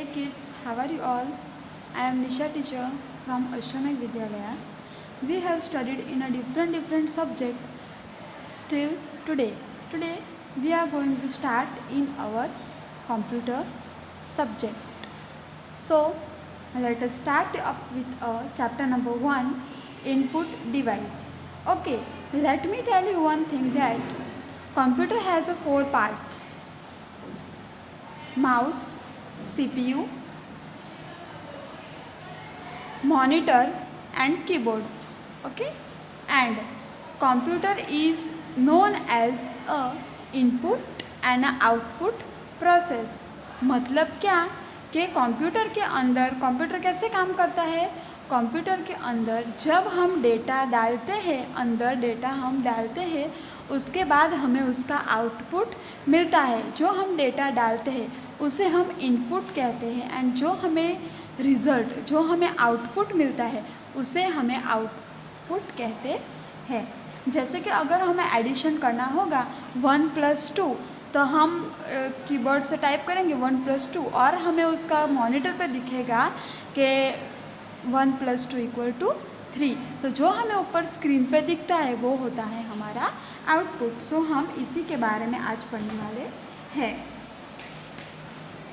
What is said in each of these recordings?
Hey kids, how are you all? I am Nisha teacher from Ashramek Vidyalaya. We have studied in a different subject still today. Today we are going to start in our computer subject. So let us start up with chapter number 1, input device. Okay, let me tell you one thing that computer has 4 parts: mouse, CPU, monitor and keyboard. Okay, and computer is known as a input and a output process. मतलब क्या कि computer के अंदर computer कैसे काम करता है? Computer के अंदर जब हम डेटा डालते हैं, अंदर डेटा हम डालते हैं, उसके बाद हमें उसका आउटपुट मिलता है. जो हम डेटा डालते हैं उसे हम इनपुट कहते हैं एंड जो हमें रिज़ल्ट, जो हमें आउटपुट मिलता है उसे हमें आउटपुट कहते हैं. जैसे कि अगर हमें एडिशन करना होगा 1 + 2, तो हम कीबोर्ड से टाइप करेंगे 1 + 2 और हमें उसका मॉनिटर पे दिखेगा कि 1 + 2 = 3. तो जो हमें ऊपर स्क्रीन पे दिखता है वो होता है हमारा आउटपुट. सो हम इसी के बारे में आज पढ़ने वाले हैं.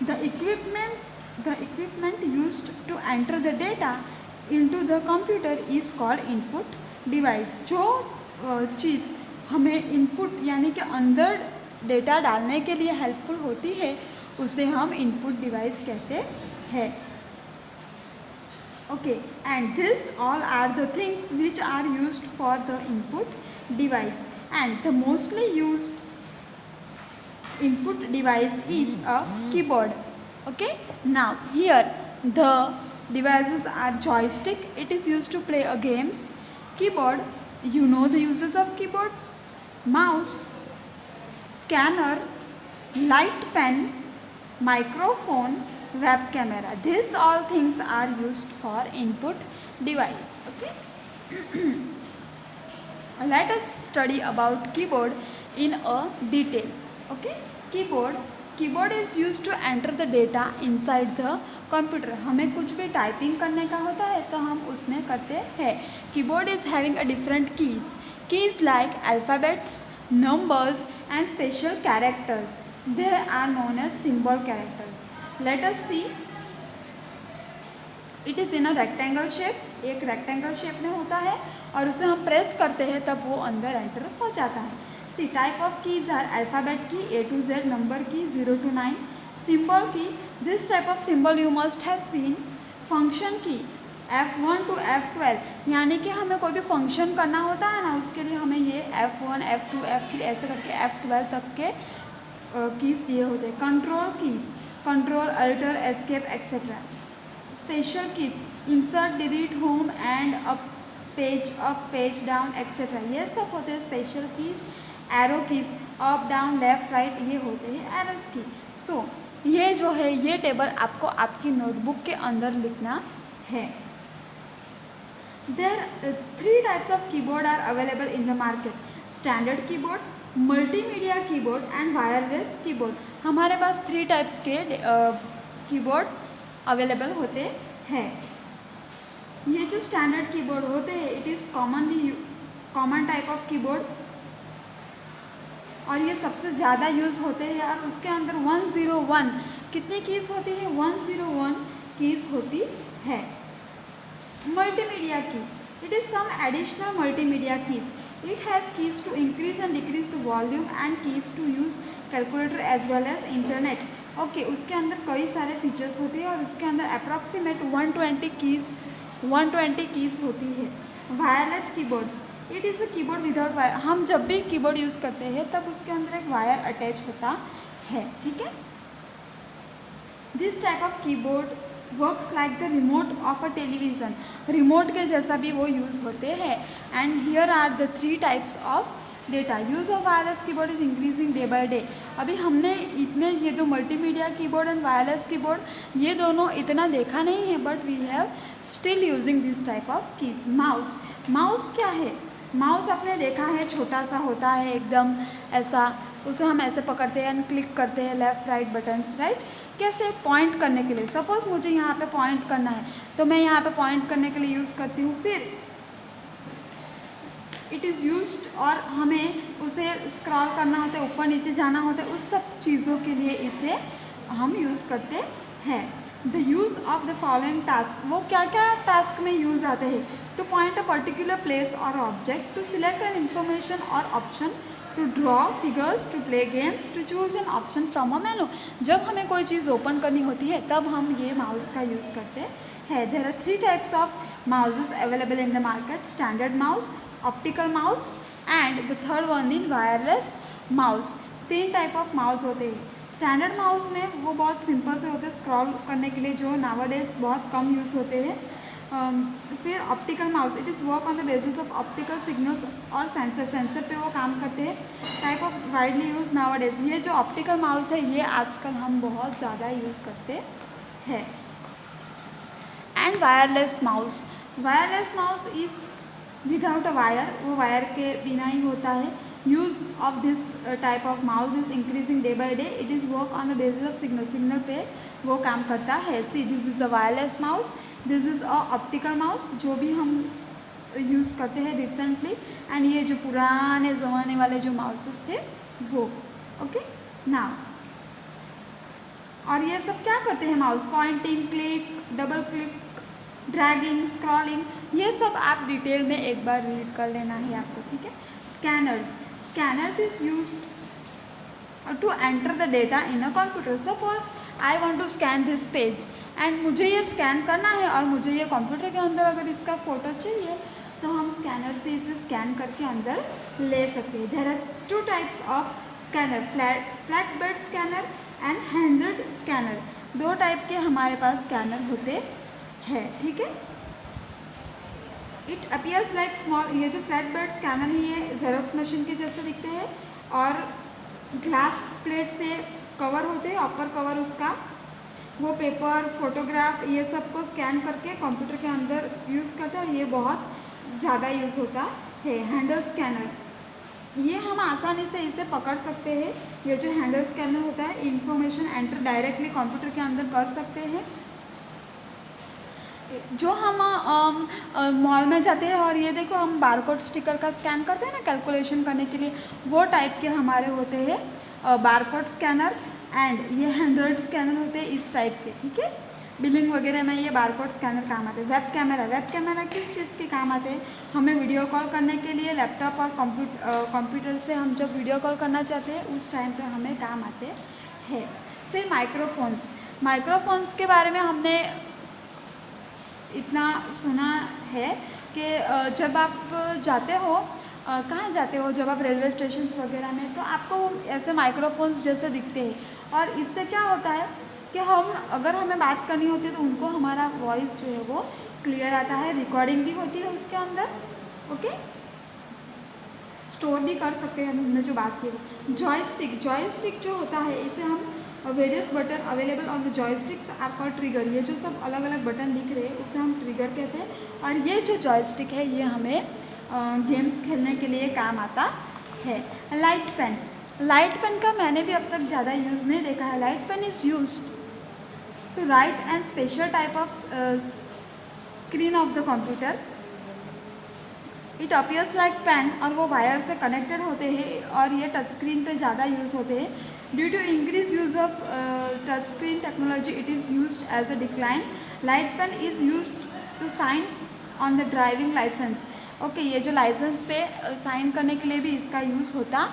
The equipment used to enter the data into the computer is called input device. जो चीज़ हमें इनपुट यानी कि अंदर डेटा डालने के लिए हेल्पफुल होती है उसे हम इनपुट डिवाइस कहते हैं. Okay, and this all are the things which are used for the input device, and the mostly used input device is a keyboard. Okay, now here the devices are joystick, it is used to play a games. Keyboard, you know the uses of keyboards: mouse, scanner, light pen, microphone, web camera. These all things are used for input device. Okay. Let us study about keyboard in a detail. Okay, keyboard is used to enter the data inside the computer. हमें कुछ भी typing करने का होता है तो हम उसमें करते हैं. Keyboard is having a different keys like alphabets, numbers and special characters. They are known as symbol characters. Let us see. It is in a rectangle shape. एक rectangle shape में होता है और उसे हम प्रेस करते हैं तब वो अंदर एंटर हो जाता है. See, type of keys are alphabet key A to Z, number key 0 to 9, symbol key. This type of symbol you must have seen. Function key F1 to F12, यानी कि हमें कोई भी फंक्शन करना होता है ना, उसके लिए हमें ये F1, F2, F3 ऐसे करके F12 तक के कीज़ दिए होते हैं. Control keys, control, alter, escape etcetera. Special keys insert, delete, home and up page down etcetera. ये सब होते हैं special keys. Arrow keys up down left right, ये होते हैं एरोस की. सो ये जो है ये टेबल आपको आपकी नोटबुक के अंदर लिखना है. There 3 types of keyboard are available in the market: standard keyboard, multimedia keyboard and wireless keyboard. हमारे पास 3 टाइप्स के कीबोर्ड अवेलेबल होते हैं. ये जो स्टैंडर्ड कीबोर्ड होते हैं it is common type of keyboard और ये सबसे ज़्यादा यूज़ होते हैं. और उसके अंदर 101 कितनी कीज़ होती है? 101 कीज़ होती है. मल्टीमीडिया की, it is some additional multimedia keys. It has keys to increase and decrease the volume and keys to use calculator as well as internet. Okay, उसके अंदर कई सारे फीचर्स होते हैं और उसके अंदर अप्रॉक्सीमेट 120 कीज़ होती है. Wireless keyboard, it is a keyboard without wire. हम जब भी कीबोर्ड यूज़ करते हैं तब उसके अंदर एक वायर अटैच होता है. ठीक है. This type of keyboard works like the remote of a television. Remote के जैसा भी वो यूज़ होते हैं. And here are the 3 types of data. Use of wireless keyboard is increasing day by day. अभी हमने इतने ये दो multimedia keyboard and wireless keyboard ये दोनों इतना देखा नहीं है, but we have still using this type of keys. Mouse क्या है? माउस आपने देखा है छोटा सा होता है एकदम ऐसा, उसे हम ऐसे पकड़ते हैं एंड क्लिक करते हैं लेफ़्ट राइट बटन्स, राइट। कैसे? पॉइंट करने के लिए। सपोज़ मुझे यहाँ पे पॉइंट करना है तो मैं यहाँ पे पॉइंट करने के लिए यूज़ करती हूँ। फिर इट इज़ यूज्ड और हमें उसे स्क्रॉल करना होता है, ऊपर नीचे जाना होता है, उस सब चीज़ों के लिए इसे हम यूज़ करते हैं। The use of the following task, वो क्या क्या टास्क में यूज़ आते हैं? To point a particular place और object, to select an information और option, to draw figures, to play games, to choose an option from a menu. जब हमें कोई चीज़ ओपन करनी होती है तब हम ये माउस का यूज़ करते हैं। There are 3 types of mouses available in the market, standard mouse, optical mouse and the third one in wireless mouse. 3 type of mouse होते हैं। स्टैंडर्ड माउस में वो बहुत सिंपल से होते हैं स्क्रॉल करने के लिए, जो नावाडेज बहुत कम यूज़ होते हैं। फिर optical mouse, it is work on the basis of optical signals और सेंसर पे वो काम करते हैं। टाइप ऑफ वाइडली यूज नावाडेज, ये जो ऑप्टिकल माउस है ये आजकल हम बहुत ज़्यादा यूज़ करते हैं। And wireless mouse, wireless mouse is without a wire, वो वायर के बिना ही होता है। Use of this type of mouse is increasing day by day, it is work on the basis of signal पे वो काम करता है। See this is the wireless mouse, this is a optical mouse जो भी हम यूज़ करते हैं रिसेंटली, एंड ये जो पुराने ज़माने वाले जो माउसेस थे वो। ओके नाउ, और ये सब क्या करते हैं mouse? Pointing, click, double click, dragging, scrolling, ये सब आप डिटेल में एक बार रीड कर लेना है आपको, ठीक है। Scanners, scanners is used to enter the data in a computer. Suppose I want to scan this page and मुझे ये स्कैन करना है और मुझे ये कंप्यूटर के अंदर अगर इसका फ़ोटो चाहिए तो हम स्कैनर से इसे स्कैन करके अंदर ले सकते हैं। There are 2 types of scanner, flat bed scanner and handed scanner. 2 type के हमारे पास स्कैनर होते हैं, ठीक है। इट अपीयर्स लाइक स्मॉल, ये जो फ्लैट बेड स्कैनर है ये जेरोक्स मशीन के जैसे दिखते हैं और ग्लास प्लेट से कवर होते हैं, अपर कवर उसका, वो पेपर, फोटोग्राफ, ये सब को स्कैन करके कंप्यूटर के अंदर यूज़ करते हैं और ये बहुत ज़्यादा यूज़ होता है। हैंडल स्कैनर, ये हम आसानी से इसे पकड़ सकते हैं। ये जो हैंडल स्कैनर होता है इंफॉर्मेशन एंटर डायरेक्टली कंप्यूटर के अंदर कर सकते हैं। जो हम मॉल में जाते हैं और ये देखो हम बारकोड स्टिकर का स्कैन करते हैं ना कैलकुलेशन करने के लिए, वो टाइप के हमारे होते हैं बारकोड स्कैनर, एंड ये हैंडल्ड स्कैनर होते हैं इस टाइप के, ठीक है। बिलिंग वगैरह में ये बारकोड स्कैनर काम आते हैं। वेब कैमरा, वेब कैमरा किस चीज़ के काम आते हैं? हमें वीडियो कॉल करने के लिए लैपटॉप और कंप्यूटर से हम जब वीडियो कॉल करना चाहते हैं उस टाइम पे हमें काम आते हैं। फिर माइक्रोफोन्स, माइक्रोफोन्स के बारे में हमने इतना सुना है कि जब आप जाते हो, कहाँ जाते हो, जब आप रेलवे स्टेशन वगैरह में, तो आपको ऐसे माइक्रोफोन्स जैसे दिखते हैं और इससे क्या होता है कि हम अगर हमें बात करनी होती है तो उनको हमारा वॉइस जो है वो क्लियर आता है, रिकॉर्डिंग भी होती है उसके अंदर, ओके, स्टोर भी कर सकते हैं हमने जो बात की। जॉयस्टिक, जॉयस्टिक जो होता है इसे हम various button available on the joysticks are called trigger, ये जो सब अलग अलग बटन दिख रहे हैं उसे हम ट्रिगर कहते हैं। और ये जो जॉयस्टिक है ये हमें गेम्स खेलने के लिए काम आता है। लाइट पेन, लाइट पेन का मैंने भी अब तक ज़्यादा यूज़ नहीं देखा है। Light pen is use to write and special type of screen of the computer. It appears like pen, और वो वायर से कनेक्टेड होते हैं और ये टच स्क्रीन पे ज़्यादा यूज़ होते हैं। Due to increase use of touch screen technology it is used as a decline. Light pen is used to sign on the driving licence. Okay, ये जो लाइसेंस पे साइन करने के लिए भी इसका यूज़ होता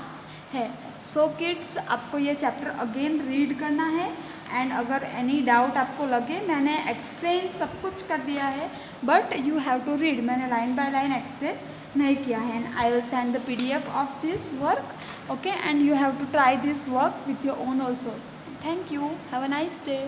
है। सो किड्स, आपको ये चैप्टर अगेन रीड करना है एंड अगर एनी डाउट आपको लगे, मैंने एक्सप्लेन सब कुछ कर दिया है but you have to read, मैंने लाइन बाय लाइन एक्सप्लेन नहीं किया है। And I will send the PDF of this work, okay, and you have to try this work with your own also. Thank you, have a nice day.